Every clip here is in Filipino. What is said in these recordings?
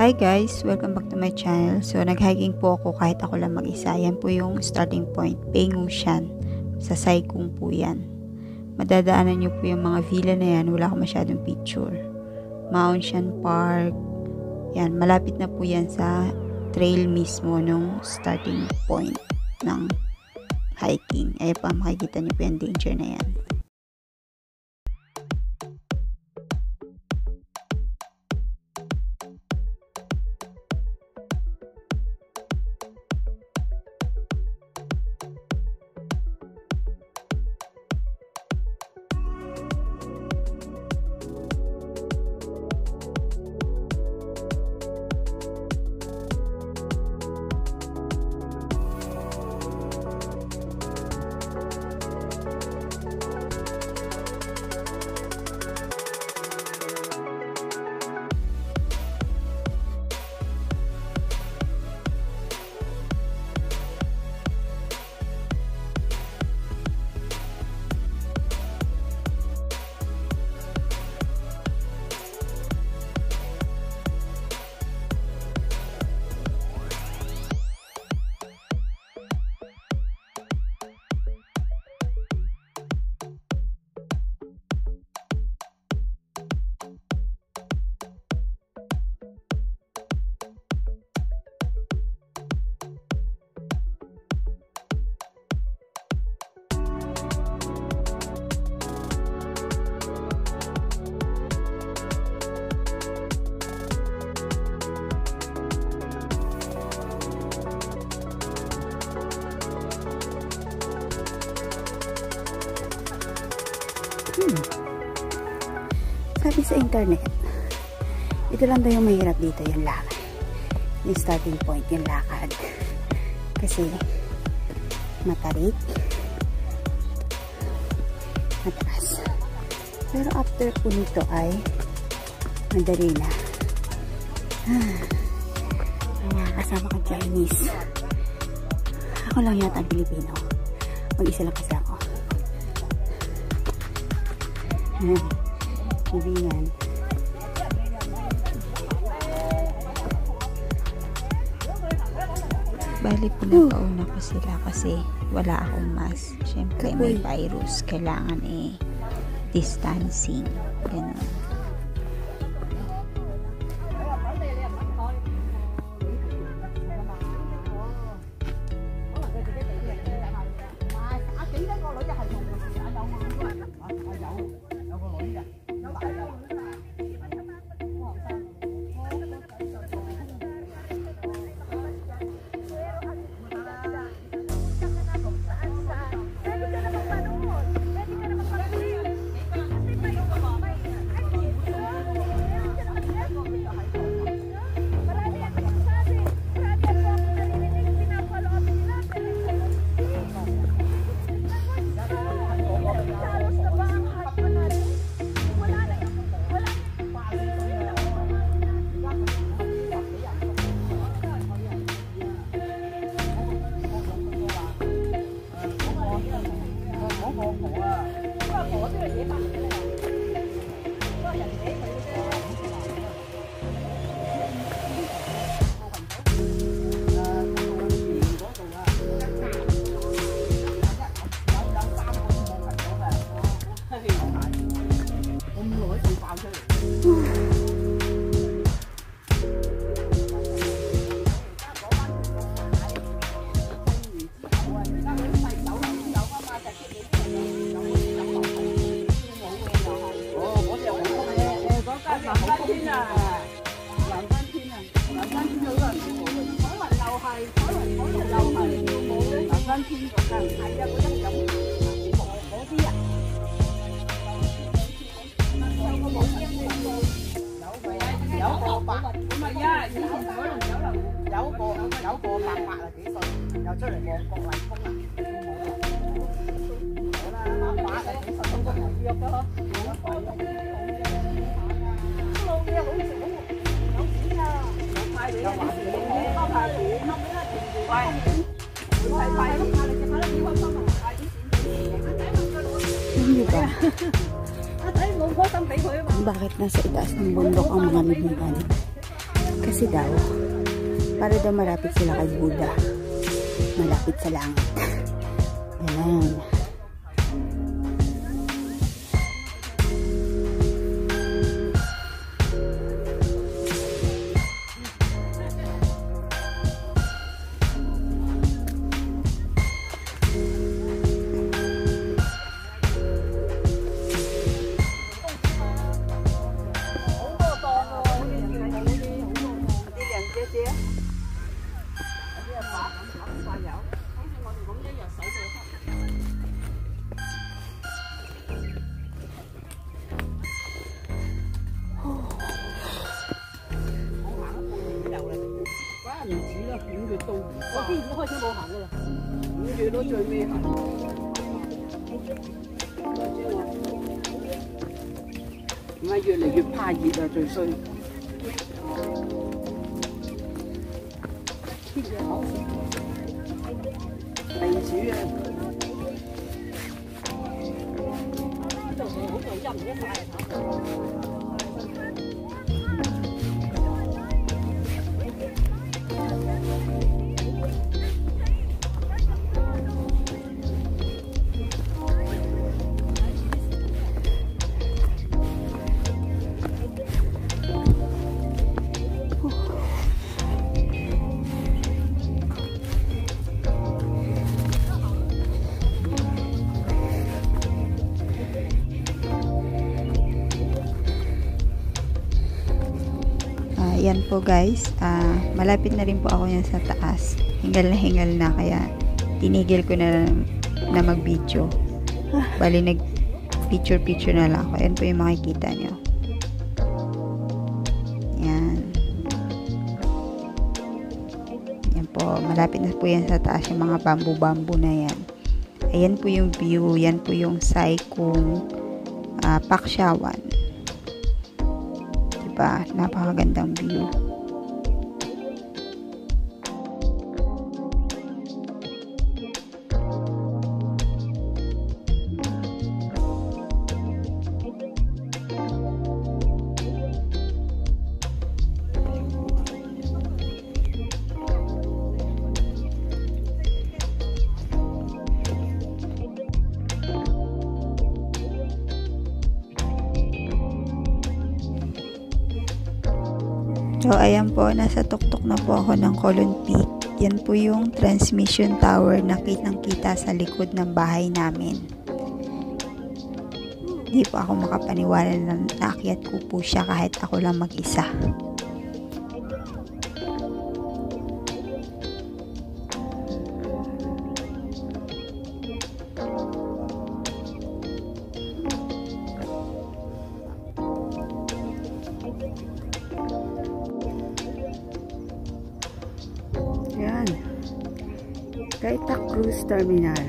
Hi guys! Welcome back to my channel. So, nag-hiking po ako kahit ako lang mag-isa. Yan po yung starting point. Pengushan. Sa Saikung po yan. Madadaanan nyo po yung mga villa na yan. Wala akong masyadong picture. Maunshan Park. Yan. Malapit na po yan sa trail mismo nung starting point ng hiking. Ayan pa, makikita nyo po yung danger na yan. Sabi sa internet, ito lang daw yung mahirap dito, yung lakad. Yung starting point, yung lakad. Kasi matarik, mataas. Pero after po nito ay madali na. Ang mga kasama kong Chinese. Ako lang yata ang Pilipino. Mag-isa lang kasi ako. Kaibigan. Bali po napauna ko sila kasi wala akong mask. Siyempre may virus. Kailangan distancing. Ganun. Bakit nasa itaas ng bundok ang mga libingan? Kasi daw, para daw malapit sila kay Buddha. Malapit sa langit. Ganun. Yan po guys, malapit na rin po ako yan sa taas. Hingal na kaya tinigil ko na mag-video. Bali nag picture na lang ako. Yan po yung makikita nyo. Yan. Yan po, malapit na po yan sa taas yung mga bamboo na yan. Ayan po yung view, yan po yung Sai-Kung Paksyawan. Napakagandang view. So, ayan po, nasa tuktok na po ako ng Kolon Peak. Yan po yung transmission tower na kitang-kita sa likod ng bahay namin. Hindi po ako makapaniwala na naakyat ko po siya kahit ako lang mag-isa. Yan. Gaita Cruise Terminal.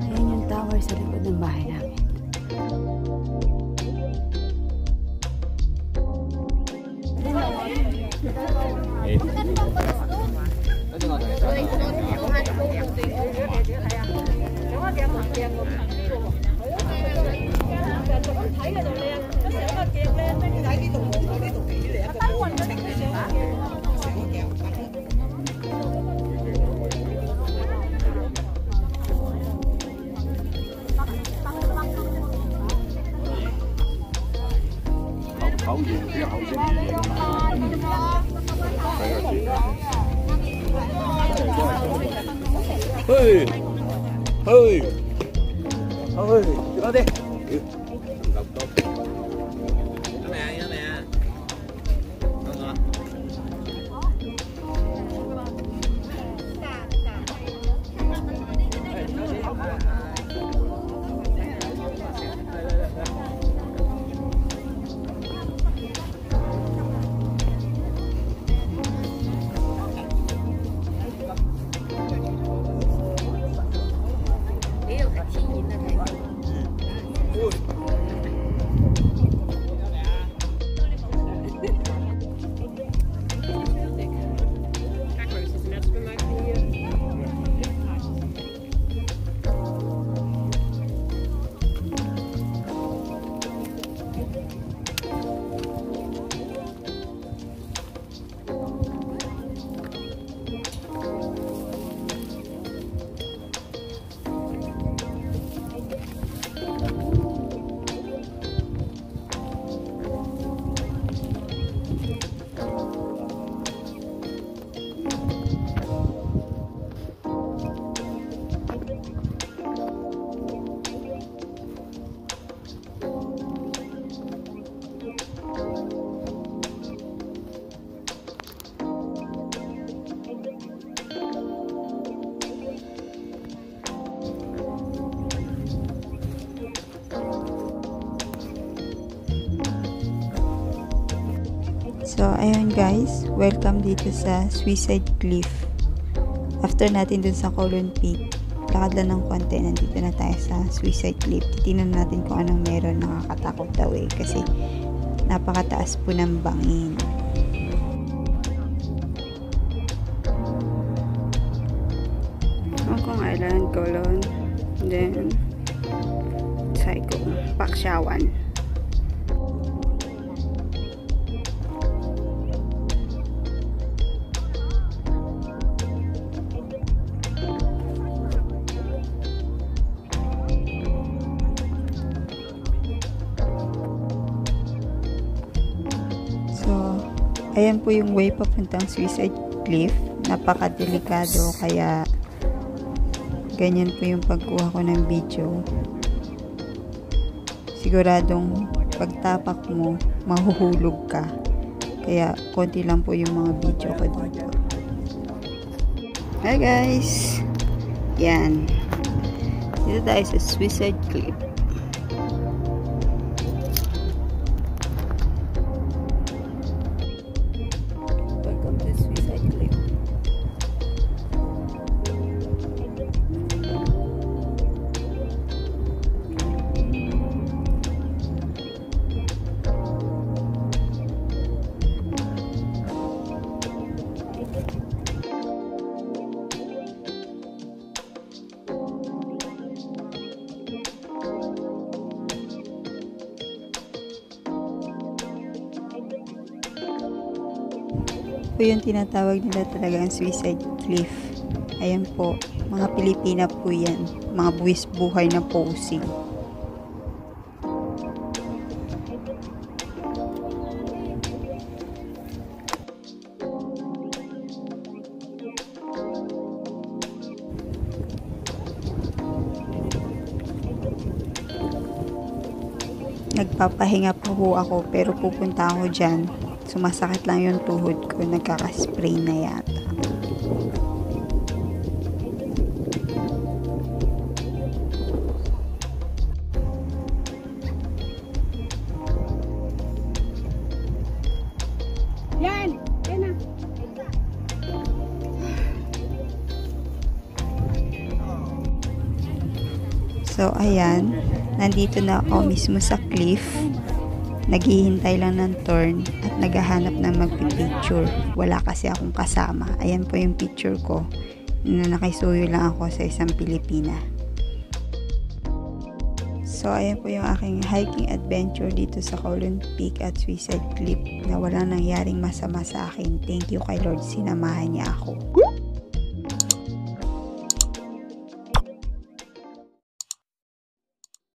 Ayan yung tower sa likod ng bahay namin. Hey, hey, hey, đi đi. So, ayun guys, welcome dito sa Suicide Cliff. After natin dun sa Colon Peak, lakad lang ng konti, nandito na tayo sa Suicide Cliff. Titingnan natin kung anong meron, nakakatakot daw eh, kasi napakataas po ng bangin. Hong Kong Island, Colon, then Saigon, Paksyawan. So, ayan po yung way papuntang Suicide Cliff. Napakadelikado, kaya ganyan po yung pagkuha ko ng video. Siguradong pagtapak mo, mahuhulog ka. Kaya konti lang po yung mga video ko dito. Hi guys! Yan. Dito tayo sa Suicide Cliff. Welcome to Suicide Cliff. Po yung tinatawag nila talaga ang Suicide Cliff. Ayan po, mga Pilipina po yan, mga buwis buhay na posing. Nagpapahinga po ako, pero pupunta ako dyan. Sumasakit lang yung tuhod ko, nagkaka-spray na yata. Yan! Yan na! So, ayan. Nandito na ako mismo sa cliff. Naghihintay lang ng turn at naghahanap ng magpipicture. Wala kasi akong kasama. Ayan po yung picture ko. Nakisuyo lang ako sa isang Pilipina. So, ayan po yung aking hiking adventure dito sa Colon Peak at Suicide Cliff na walang nangyaring masama sa akin. Thank you kay Lord, sinamahan niya ako.